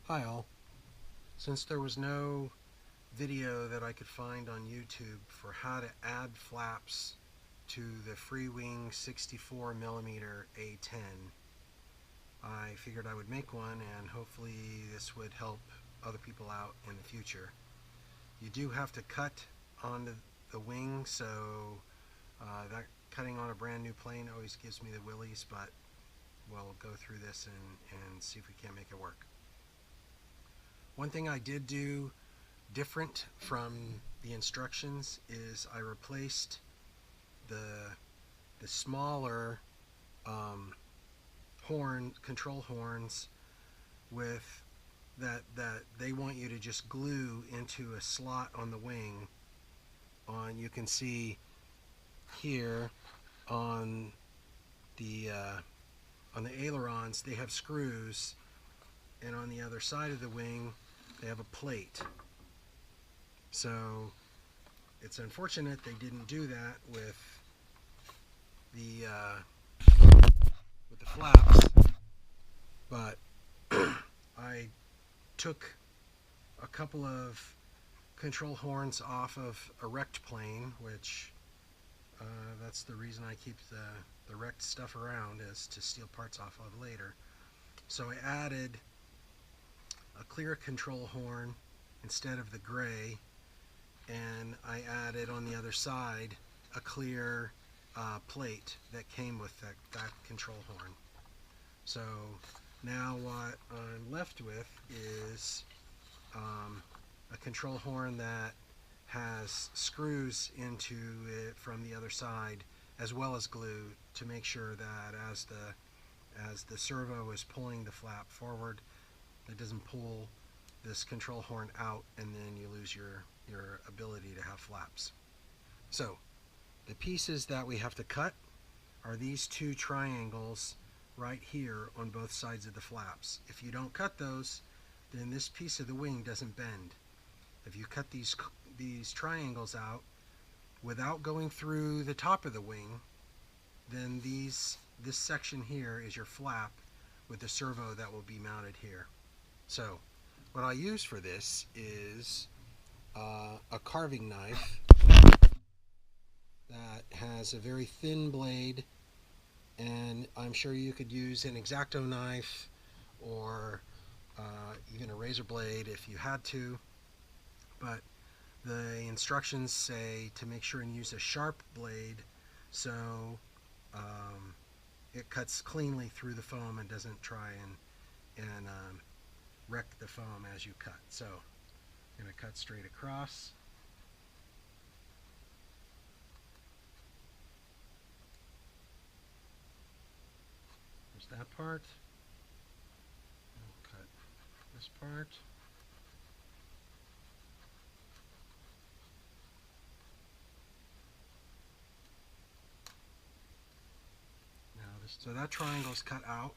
Hi all. Since there was no video that I could find on YouTube for how to add flaps to the Freewing 64mm A-10, I figured I would make one, and hopefully this would help other people out in the future. You do have to cut on the wing, so that cutting on a brand new plane always gives me the willies, but we'll go through this and see if we can't make it work. One thing I did do different from the instructions is I replaced the smaller control horns with that they want you to just glue into a slot on the wing. You can see here on the ailerons they have screws, and on the other side of the wing they have a plate. So it's unfortunate they didn't do that with the flaps, but I took a couple of control horns off of a wrecked plane, which that's the reason I keep the wrecked stuff around, is to steal parts off of later. So I added a clear control horn instead of the gray, and I added on the other side a clear plate that came with that control horn. So now what I'm left with is a control horn that has screws into it from the other side, as well as glue, to make sure that as the servo is pulling the flap forward, it doesn't pull this control horn out and then you lose your ability to have flaps. So the pieces that we have to cut are these two triangles right here on both sides of the flaps. If you don't cut those, then this piece of the wing doesn't bend. If you cut these triangles out without going through the top of the wing, then this section here is your flap with the servo that will be mounted here. So what I use for this is a carving knife that has a very thin blade, and I'm sure you could use an X-Acto knife or even a razor blade if you had to, but the instructions say to make sure and use a sharp blade so it cuts cleanly through the foam and doesn't try and wreck the foam as you cut. So I'm going to cut straight across. There's that part. I'll cut this part. So that triangle is cut out.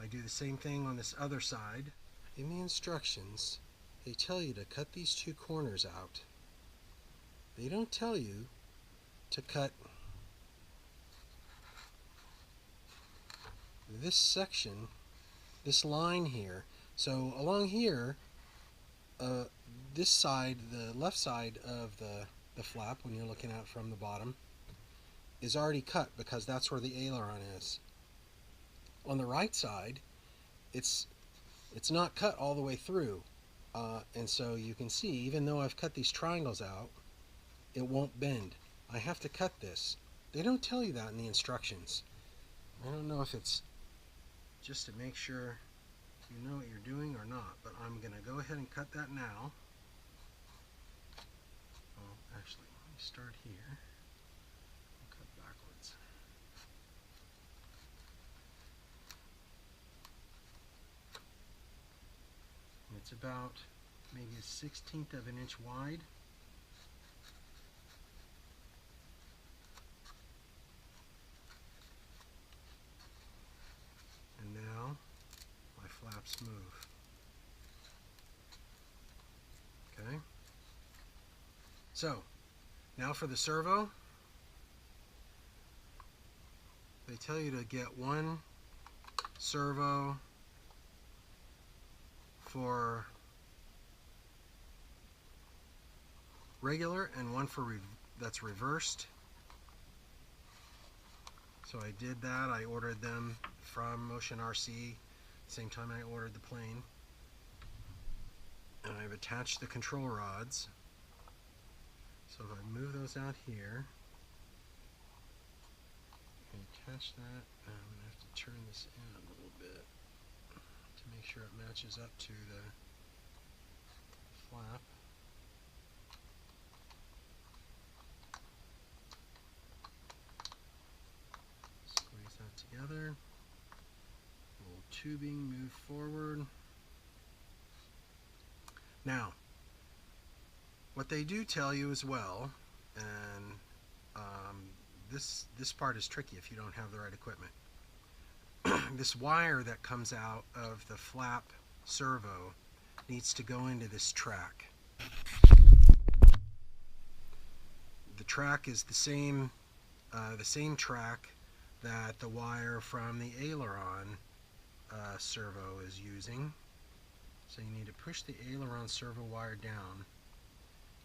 I do the same thing on this other side. In the instructions, they tell you to cut these two corners out. They don't tell you to cut this section, this line here. So along here, this side, the left side of the flap, when you're looking at it from the bottom, is already cut because that's where the aileron is. On the right side, it's not cut all the way through, and so you can see, even though I've cut these triangles out, it won't bend. I have to cut this. They don't tell you that in the instructions. I don't know if it's just to make sure you know what you're doing or not, but I'm going to go ahead and cut that now. Well, actually, let me start here. Cut backwards. And it's about maybe a 1/16 of an inch wide. And now my flaps move. Okay. So now for the servo, they tell you to get one servo for regular and one for that's reversed. So I did that. I ordered them from Motion RC, same time I ordered the plane. And I've attached the control rods. So if I move those out here, and attach that, I'm going to have to turn this in a little bit to make sure it matches up to the flap. Squeeze that together. Little tubing, move forward. Now, what they do tell you as well, and this part is tricky if you don't have the right equipment. This wire that comes out of the flap servo needs to go into this track. The track is the same track that the wire from the aileron servo is using. So you need to push the aileron servo wire down.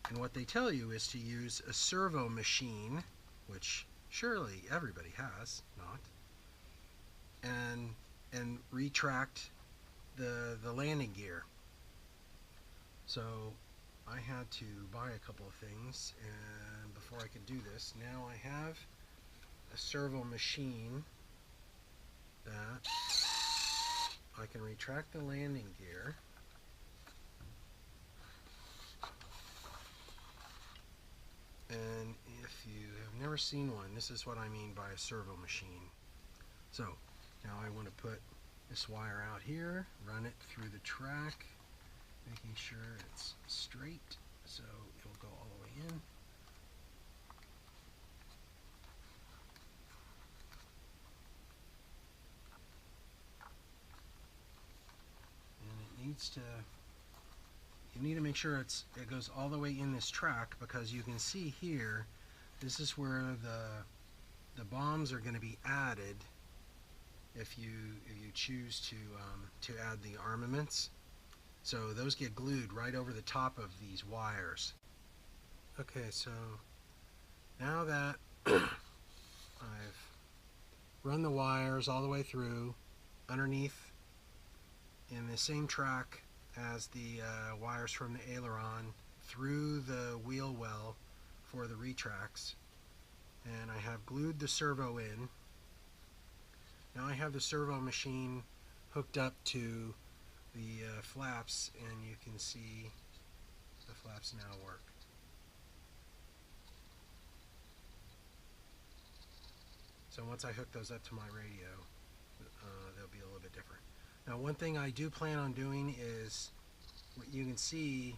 And what they tell you is to use a servo machine, which surely everybody has, not, and retract the landing gear. So I had to buy a couple of things, and before I could do this, now I have a servo machine that I can retract the landing gear. And if you have never seen one, this is what I mean by a servo machine. So now I want to put this wire out here, run it through the track, making sure it's straight so it'll go all the way in. And it needs to, you need to make sure it goes all the way in this track, because you can see here, this is where the bombs are going to be added if you choose to add the armaments. So those get glued right over the top of these wires. Okay, so now that I've run the wires all the way through underneath in the same track as the wires from the aileron through the wheel well for the retracts, and I have glued the servo in. Now I have the servo machine hooked up to the flaps, and you can see the flaps now work. So once I hook those up to my radio, they'll be a little bit different. Now, one thing I do plan on doing is what you can see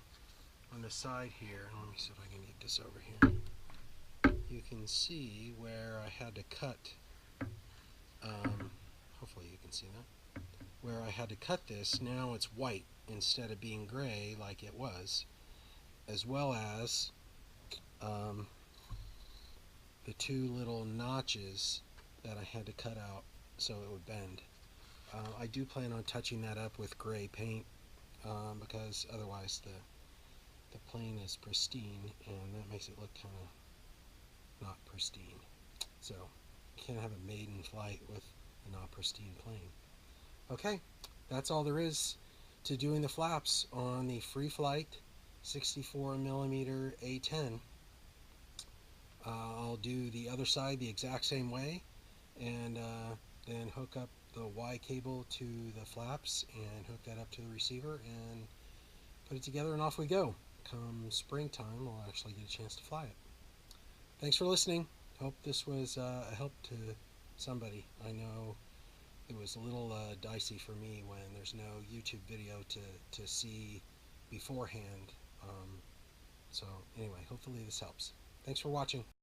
on the side here. Let me see if I can get this over here. You can see where I had to cut, hopefully you can see that, where I had to cut this. Now it's white instead of being gray like it was, as well as the two little notches that I had to cut out so it would bend. I do plan on touching that up with gray paint, because otherwise the plane is pristine, and that makes it look kind of not pristine. So you can't have a maiden flight with a not pristine plane. Okay, that's all there is to doing the flaps on the Free Flight 64mm A-10. I'll do the other side the exact same way, and then hook up the Y cable to the flaps and hook that up to the receiver and put it together, and off we go. Come springtime, we'll actually get a chance to fly it. Thanks for listening. Hope this was a help to somebody. I know it was a little dicey for me when there's no YouTube video to see beforehand. So anyway, hopefully this helps. Thanks for watching.